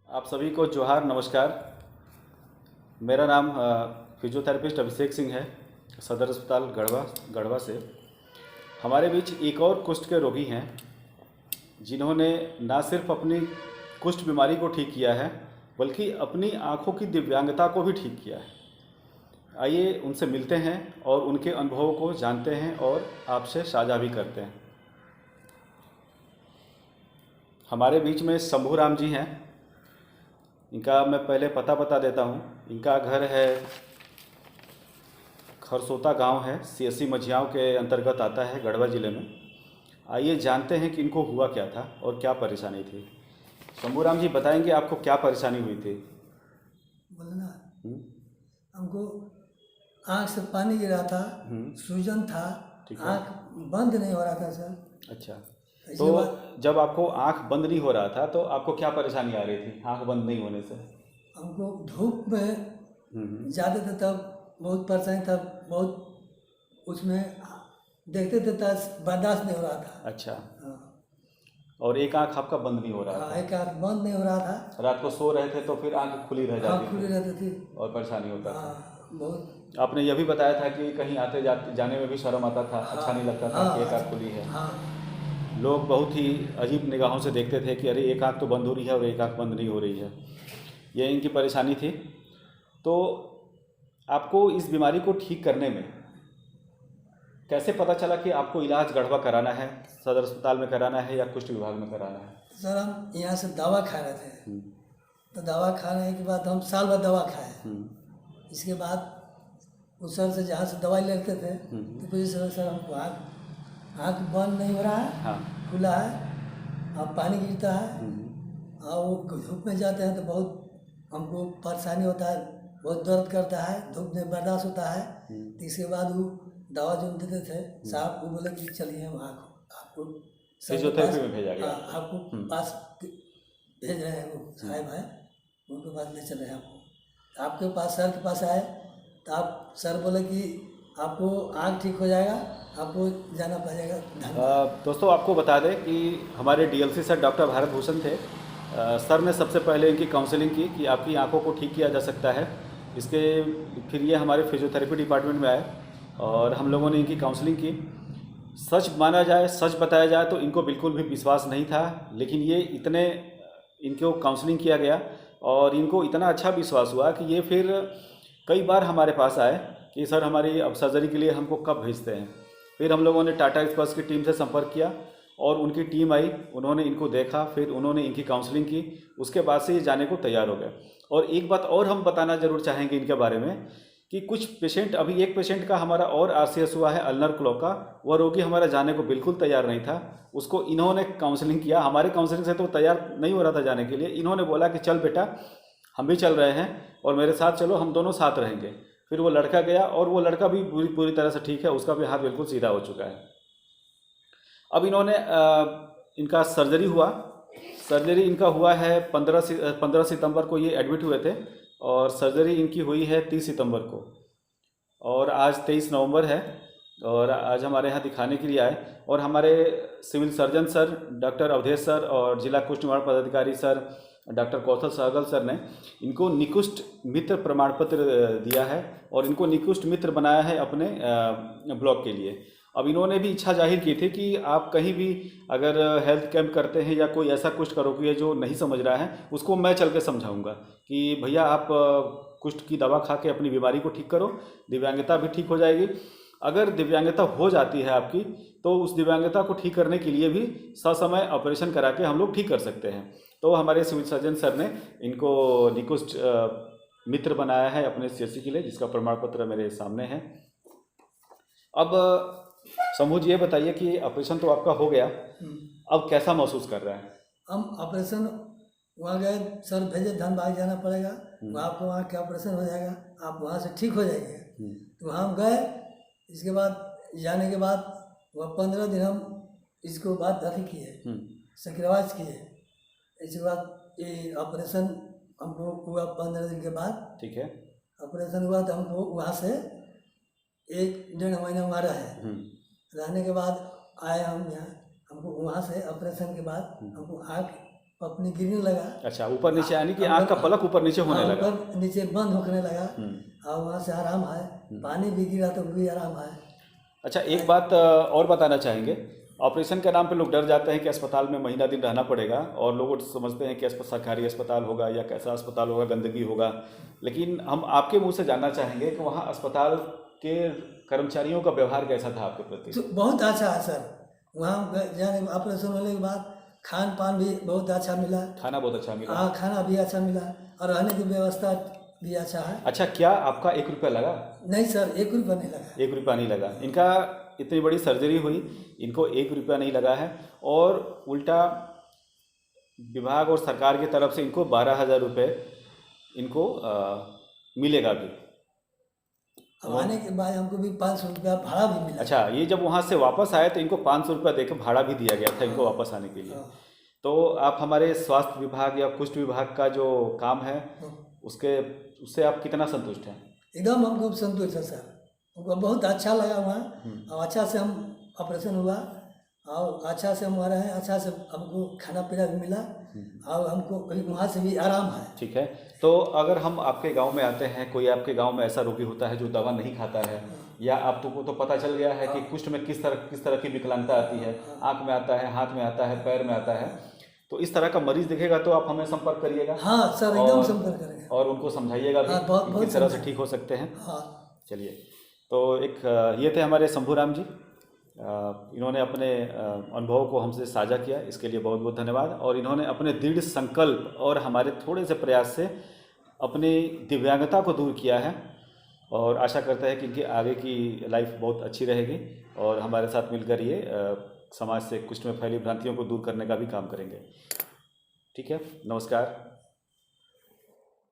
आप सभी को जोहार नमस्कार। मेरा नाम फिजियोथेरेपिस्ट अभिषेक सिंह है, सदर अस्पताल गढ़वा से। हमारे बीच एक और कुष्ठ के रोगी हैं जिन्होंने ना सिर्फ अपनी कुष्ठ बीमारी को ठीक किया है बल्कि अपनी आँखों की दिव्यांगता को भी ठीक किया है। आइए उनसे मिलते हैं और उनके अनुभवों को जानते हैं और आपसे साझा भी करते हैं। हमारे बीच में शंभू राम जी हैं। इनका मैं पहले पता बता देता हूँ। इनका घर है खरसोता गांव है, सीएससी मझियाओं के अंतर्गत आता है, गढ़वा ज़िले में। आइए जानते हैं कि इनको हुआ क्या था और क्या परेशानी थी। शंभू राम जी बताएंगे आपको क्या परेशानी हुई थी। बोलना हमको आँख से पानी गिरा था, सूजन था, ठीक है। आँख बंद नहीं हो रहा था सर। अच्छा, इसके तो बाद जब आपको आंख बंद नहीं हो रहा था तो आपको क्या परेशानी आ रही थी आंख बंद नहीं होने से? हमको धूप में जाते थे तब बहुत परेशानी था, बहुत उसमें देखते थे तब बर्दाश्त नहीं हो रहा था। अच्छा, हाँ, और एक आंख आपका बंद नहीं हो रहा हाँ, था। एक आँख बंद नहीं हो रहा था। रात को सो रहे थे तो फिर आंख खुली रह हाँ, जाती खुली थी रहती थी। और परेशानी होता था। हाँ, बहुत। आपने यह भी बताया था कि कहीं आते जाते जाने में भी शर्म आता था, अच्छा नहीं लगता था कि एक आंख खुली है। हाँ, लोग बहुत ही अजीब निगाहों से देखते थे कि अरे एक आंख तो बंद हो रही है और एक आंख बंद नहीं हो रही है। ये इनकी परेशानी थी। तो आपको इस बीमारी को ठीक करने में कैसे पता चला कि आपको इलाज गढ़वा कराना है, सदर अस्पताल में कराना है या कुष्ठ विभाग में कराना है? सर हम यहाँ से दवा खा रहे थे, तो दवा खाने के बाद हम साल भर दवा खाए। इसके बाद उस सर से जहाँ से दवाई लेते थे तो कुछ सर हमको आँख बंद नहीं हो रहा है, हाँ, खुला है और पानी गिरता है और वो धूप में जाते हैं तो बहुत हमको परेशानी होता है, बहुत दर्द करता है, धूप में बर्दाश्त होता है। तो इसके बाद वो दवा जो देते थे साहब, वो बोले कि चलिए हम आपको सर के पास, फिजियोथेरेपी में भेजा गया। हाँ, आपको पास भेज रहे हैं, वो साहब है उनके पास ले चले हैं आपको। आपके पास सर के पास आए तो आप सर बोले कि आपको आँख ठीक हो जाएगा, आपको जाना पड़ेगा। धन्यवाद। दोस्तों आपको बता दें कि हमारे DLC sir doctor Bharat Bhushan थे। सर ने सबसे पहले इनकी काउंसलिंग की कि आपकी आंखों को ठीक किया जा सकता है। इसके फिर ये हमारे फिजियोथेरेपी डिपार्टमेंट में आए और हम लोगों ने इनकी काउंसलिंग की। सच माना जाए, सच बताया जाए तो इनको बिल्कुल भी विश्वास नहीं था, लेकिन ये इतने इनको काउंसलिंग किया गया और इनको इतना अच्छा विश्वास हुआ कि ये फिर कई बार हमारे पास आए कि सर हमारी अब सर्जरी के लिए हमको कब भेजते हैं। फिर हम लोगों ने टाटा एक्सप्रेस की टीम से संपर्क किया और उनकी टीम आई, उन्होंने इनको देखा, फिर उन्होंने इनकी काउंसलिंग की। उसके बाद से ये जाने को तैयार हो गए। और एक बात और हम बताना ज़रूर चाहेंगे इनके बारे में कि कुछ पेशेंट, अभी एक पेशेंट का हमारा और आरसीएस हुआ है अल्नर क्लॉ का। वह रोगी हमारा जाने को बिल्कुल तैयार नहीं था, उसको इन्होंने काउंसलिंग किया। हमारी काउंसलिंग से तो तैयार नहीं हो रहा था जाने के लिए। इन्होंने बोला कि चल बेटा हम भी चल रहे हैं और मेरे साथ चलो, हम दोनों साथ रहेंगे। फिर वो लड़का गया और वो लड़का भी पूरी तरह से ठीक है, उसका भी हाथ बिल्कुल सीधा हो चुका है। अब इन्होंने इनका सर्जरी हुआ। सर्जरी इनका हुआ है 15 सितंबर को ये एडमिट हुए थे और सर्जरी इनकी हुई है 30 सितंबर को और आज 23 नवंबर है और आज हमारे यहाँ दिखाने के लिए आए। और हमारे civil surgeon sir doctor Avdhesh sir और जिला कुष्ठ निवारण पदाधिकारी sir doctor Kaushal Sehgal sir ने इनको निकुष्ठ मित्र प्रमाण पत्र दिया है और इनको निकुष्ठ मित्र बनाया है अपने ब्लॉक के लिए। अब इन्होंने भी इच्छा जाहिर की थी कि आप कहीं भी अगर हेल्थ कैंप करते हैं या कोई ऐसा कुष्ठ का रोगी है जो नहीं समझ रहा है, उसको मैं चल के समझाऊंगा कि भैया आप कुष्ठ की दवा खा के अपनी बीमारी को ठीक करो, दिव्यांगता भी ठीक हो जाएगी। अगर दिव्यांगता हो जाती है आपकी तो उस दिव्यांगता को ठीक करने के लिए भी ससमय ऑपरेशन करा के हम लोग ठीक कर सकते हैं। तो हमारे सिविल सर्जन सर ने इनको निकुष्ठ मित्र बनाया है अपने सीएससी के लिए, जिसका प्रमाण पत्र मेरे सामने है। अब शंभू जी ये बताइए कि ऑपरेशन तो आपका हो गया, अब कैसा महसूस कर रहे हैं? हम ऑपरेशन वहाँ गए, सर भेजे धनबाद जाना पड़ेगा, वहाँ आपको वहाँ का ऑपरेशन हो जाएगा, आप वहाँ से ठीक हो जाएंगे। तो वहाँ हम गए, इसके बाद जाने के बाद वह 15 दिन हम इसको बाद अथी किए, सक्रवाज किए। इसके बाद ये ऑपरेशन हमको हुआ 15 दिन के बाद। ठीक है। ऑपरेशन हुआ तो हमको वहाँ से 1-1.5 महीना वहाँ रहे। रहने के बाद आए हम यहाँ, हमको वहाँ से ऑपरेशन के बाद हमको आँख अपनी गिरने लगा। अच्छा, ऊपर नीचे यानी कि आँख का पलक ऊपर नीचे होने लगा। ऊपर नीचे बंद होने लगा और वहाँ से आराम है। पानी भी गिरा तो भी आराम है। अच्छा, एक बात और बताना चाहेंगे। ऑपरेशन के नाम पे लोग डर जाते हैं कि अस्पताल में महीना दिन रहना पड़ेगा, और लोग समझते हैं कि सरकारी अस्पताल होगा या कैसा अस्पताल होगा, गंदगी होगा। लेकिन हम आपके मुंह से जानना चाहेंगे कि वहाँ अस्पताल के कर्मचारियों का व्यवहार कैसा था आपके प्रति? तो बहुत अच्छा है सर। वहाँ जाने ऑपरेशन होने के बाद खान पान भी बहुत अच्छा मिला। खाना बहुत अच्छा मिला? हाँ, खाना भी अच्छा मिला और रहने की व्यवस्था भी अच्छा है। अच्छा, क्या आपका 1 रुपया लगा? नहीं सर, 1 रुपया नहीं लगा। 1 रुपया नहीं लगा। इनका इतनी बड़ी सर्जरी हुई, इनको 1 रुपया नहीं लगा है, और उल्टा विभाग और सरकार की तरफ से इनको 12,000 रुपये इनको मिलेगा भी। अब आने के बाद हमको भी 500 रुपया भाड़ा भी मिला। अच्छा, ये जब वहाँ से वापस आए तो इनको 500 रुपया देकर भाड़ा भी दिया गया था इनको वापस आने के लिए। तो आप हमारे स्वास्थ्य विभाग या कुष्ठ विभाग का जो काम है उससे आप कितना संतुष्ट हैं? एकदम हमको संतुष्ट है सर। हमको बहुत अच्छा लगा वहाँ, और अच्छा से हम ऑपरेशन हुआ और अच्छा से हम रहे, अच्छा से हमको खाना पीना भी मिला और हमको वहाँ से भी आराम है। ठीक है, तो अगर हम आपके गांव में आते हैं, कोई आपके गांव में ऐसा रोगी होता है जो दवा नहीं खाता है, या आपको तो पता चल गया है कि कुष्ठ में किस तरह की विकलांगता आती है, आँख में आता है, हाथ में आता है, पैर में आता है, तो इस तरह का मरीज दिखेगा तो आप हमें संपर्क करिएगा। हाँ सर, एकदम संपर्क करेंगे और उनको समझाइएगा भी कि किस तरह से ठीक हो सकते हैं। हाँ चलिए, तो एक ये थे हमारे शंभूराम जी। इन्होंने अपने अनुभव को हमसे साझा किया, इसके लिए बहुत बहुत धन्यवाद। और इन्होंने अपने दृढ़ संकल्प और हमारे थोड़े से प्रयास से अपनी दिव्यांगता को दूर किया है, और आशा करते हैं कि इनकी आगे की लाइफ बहुत अच्छी रहेगी, और हमारे साथ मिलकर ये समाज से कुष्ठ में फैली भ्रांतियों को दूर करने का भी काम करेंगे। ठीक है, नमस्कार।